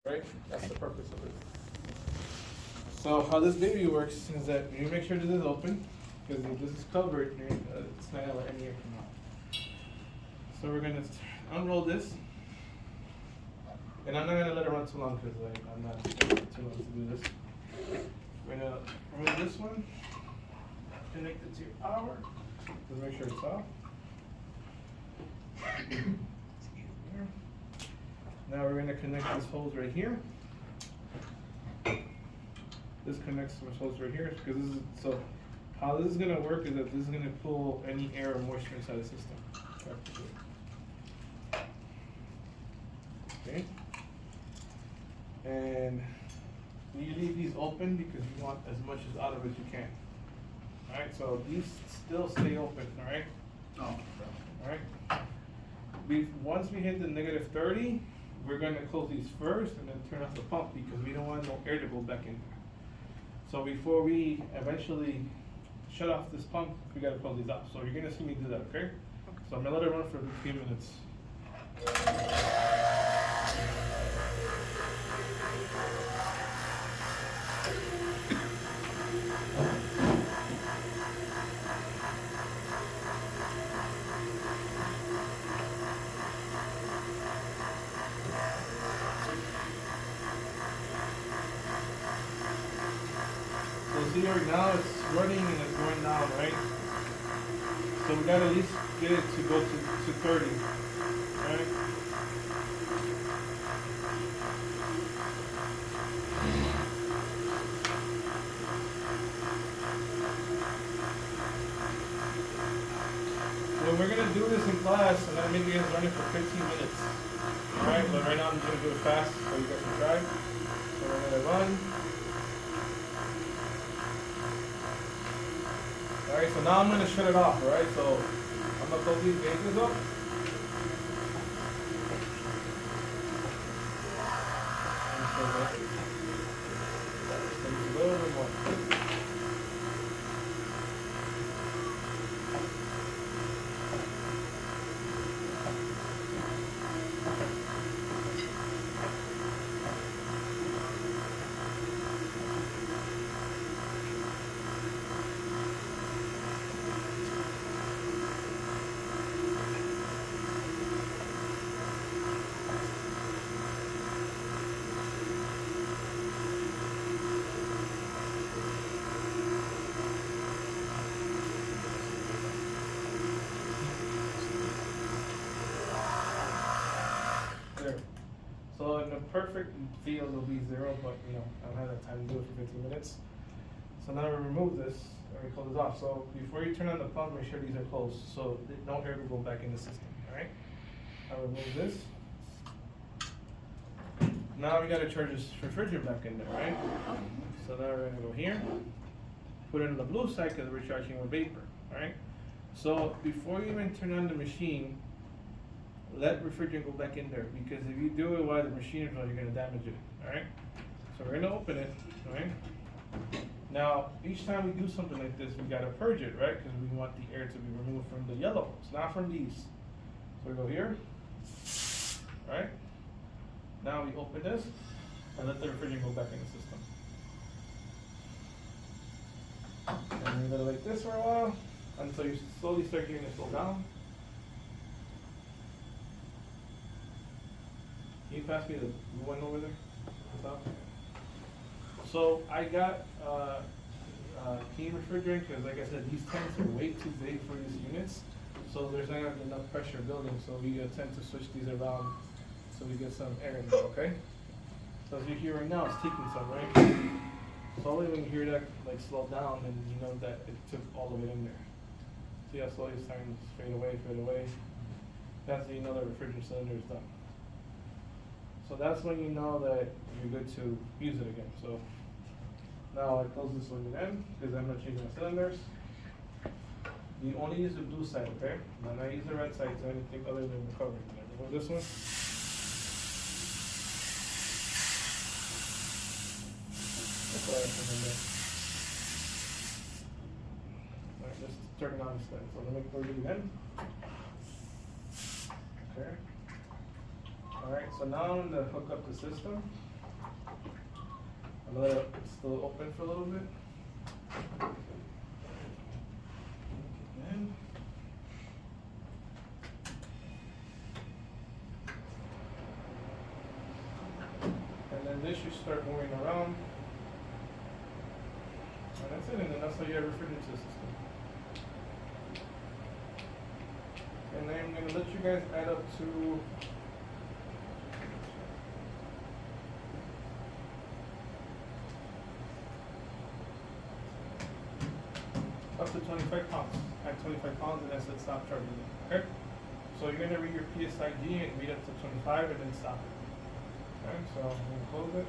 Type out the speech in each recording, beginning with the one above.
right? That's the purpose of it. So how this baby works is that you make sure this is open, because if this is covered, it's not gonna let any air come out. So we're gonna unroll this, and I'm not gonna let it run too long because I'm not too long to do this. We're gonna remove this one, connect it to your power, just make sure it's off. Now we're gonna connect this hose right here. This connects to this hose right here, because this is, so how this is gonna work is that this is gonna pull any air or moisture inside the system. Okay. And you leave these open because you want as much as out of it as you can. Alright, so these still stay open, alright? Oh, Alright? Once we hit the -30, we're gonna close these first and then turn off the pump because we don't want no air to go back in there. So before we eventually shut off this pump, we gotta close these off. So you're gonna see me do that, okay? So I'm gonna let it run for a few minutes. So see right now it's running and it's going down, right? So we gotta at least get it to go to 30, right? When we're gonna do this in class, I'm gonna make you guys run it for 15 minutes. Alright, but right now I'm gonna do it fast so you guys can try. So we're gonna run. Alright, so now I'm gonna shut it off, alright? So I'm gonna close these gauges up. A little bit more. There. So in a perfect field it'll be 0, but you know, I don't have that time to do it for 15 minutes. So now we remove this and we close this off. So before you turn on the pump, make sure these are closed so that no air will go back in the system, alright? I'll remove this. Now we gotta charge this refrigerant back in there, right? So now we're gonna go here, put it on the blue side because we're charging with vapor, alright? So before you even turn on the machine, let refrigerant go back in there, because if you do it while the machine is running, you're gonna damage it, alright? So we're gonna open it, alright? Now, each time we do something like this, we gotta purge it, right? Because we want the air to be removed from the yellow holes, not from these. So we go here, alright? Now we open this, and let the refrigerant go back in the system. And we're gonna like this for a while, until you slowly start getting it slow down. Can you pass me the blue one over there? So I got clean refrigerant because, like I said, these tanks are way too big for these units. So there's not enough pressure building, so we tend to switch these around so we get some air in there, okay? So as you hear right now, it's taking some, right? Slowly when you hear that like slow down, then you know that it took all of it in there. See how slowly it's starting to fade away, fade away. That's how you know the refrigerant cylinder is done. So that's when you know that you're good to use it again. So now I close this one again because I'm not changing my cylinders. You only use the blue side, okay? Now I use the red side to anything other than the cover. Remove this one. That's what I recommend there. Alright, let's turn it on instead. So let me close it again. Okay. Alright, so now I'm going to hook up the system. I'll let it still open for a little bit. And then this should start moving around. And that's it, and then that's how you have refrigerant system. And then I'm gonna let you guys add up to up to 25 pounds. At 25 pounds, and that's it, stop charging it. Okay? So you're gonna read your PSID and read up to 25 and then stop it. Okay, so I'm gonna close it.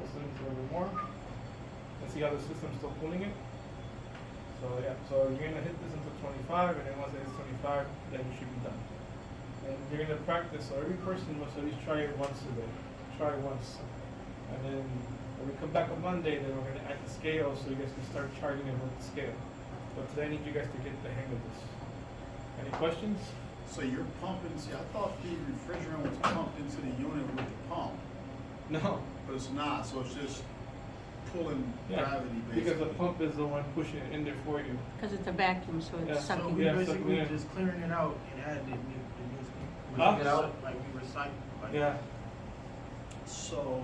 Listen to a little more. And see how the system's still pulling it? So yeah, so you're gonna hit this until 25, and then once it hits 25, then you should be done. And you're gonna practice, so every person must at least try it once a day. Try it once. And then when we come back on Monday, then we're gonna add the scale so you guys can start charging it with the scale. But today I need you guys to get the hang of this. Any questions? So you're pumping, see, I thought the refrigerant was pumped into the unit with the pump, No. but it's not, so it's just pulling Yeah, gravity because basically. the pump is the one pushing it in there for you. Because it's a vacuum, so Yeah, it's so sucking. We yeah, basically yeah. just clearing it out and adding it. We Huh? take it out like we recycle. Like, Yeah. So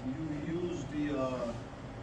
you use the